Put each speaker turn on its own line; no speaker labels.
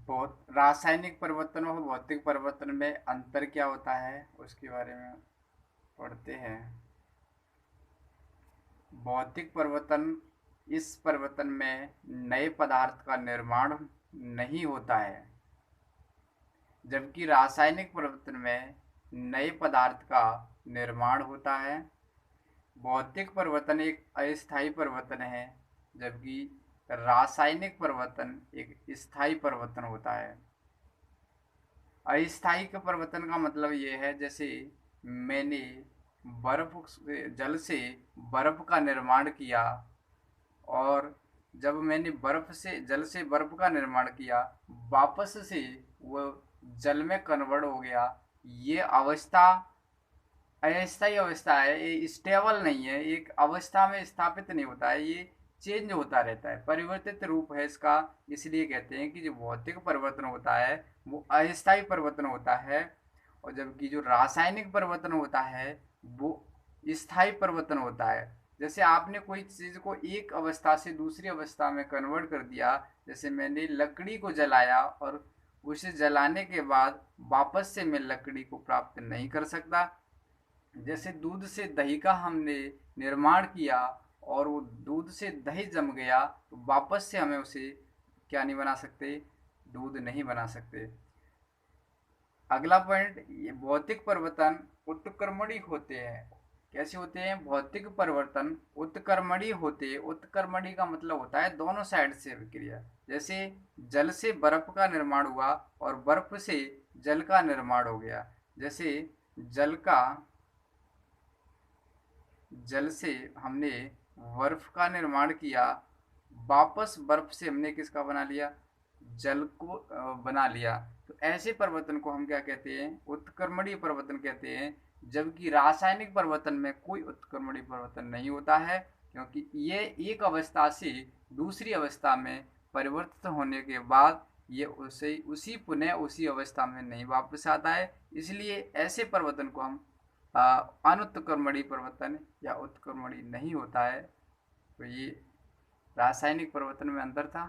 बहुत रासायनिक परिवर्तन और भौतिक परिवर्तन में अंतर क्या होता है उसके बारे में पढ़ते हैं। भौतिक परिवर्तन, इस परिवर्तन में नए पदार्थ का निर्माण नहीं होता है, जबकि रासायनिक परिवर्तन में नए पदार्थ का निर्माण होता है। भौतिक परिवर्तन एक अस्थायी परिवर्तन है, जबकि रासायनिक परिवर्तन एक स्थायी परिवर्तन होता है। अस्थायी का परिवर्तन का मतलब ये है, जैसे मैंने जल से बर्फ का निर्माण किया, और जब मैंने बर्फ से जल से बर्फ का निर्माण किया, वापस से वो जल में कन्वर्ट हो गया। ये अवस्था अस्थायी अवस्था है, ये स्टेबल नहीं है, एक अवस्था में स्थापित नहीं होता है, ये चेंज होता रहता है, परिवर्तित रूप है इसका। इसलिए कहते हैं कि जो भौतिक परिवर्तन होता है वो अस्थायी परिवर्तन होता है, और जबकि जो रासायनिक परिवर्तन होता है वो स्थायी परिवर्तन होता है। जैसे आपने कोई चीज़ को एक अवस्था से दूसरी अवस्था में कन्वर्ट कर दिया, जैसे मैंने लकड़ी को जलाया और उसे जलाने के बाद वापस से मैं लकड़ी को प्राप्त नहीं कर सकता। जैसे दूध से दही का हमने निर्माण किया और वो दूध से दही जम गया, तो वापस से हमें उसे क्या नहीं बना सकते, दूध नहीं बना सकते। अगला पॉइंट, ये भौतिक परिवर्तन उत्क्रमणीय होते हैं। कैसे होते हैं भौतिक परिवर्तन? उत्क्रमणीय होते हैं। उत्क्रमणीय का मतलब होता है दोनों साइड से विक्रिया। जैसे जल से बर्फ का निर्माण हुआ और बर्फ से जल का निर्माण हो गया। जैसे जल का जल से हमने बर्फ का निर्माण किया, वापस बर्फ से हमने किसका बना लिया, जल को बना लिया। तो ऐसे परिवर्तन को हम क्या कहते हैं, उत्क्रमणीय परिवर्तन कहते हैं। जबकि रासायनिक परिवर्तन में कोई उत्क्रमणीय परिवर्तन नहीं होता है, क्योंकि ये एक अवस्था से दूसरी अवस्था में परिवर्तित होने के बाद ये उसी पुनः उसी अवस्था में नहीं वापस आता है। इसलिए ऐसे परिवर्तन को हम अनुत्क्रमणीय परिवर्तन या उत्क्रमणीय नहीं होता है। तो ये रासायनिक परिवर्तन में अंतर था।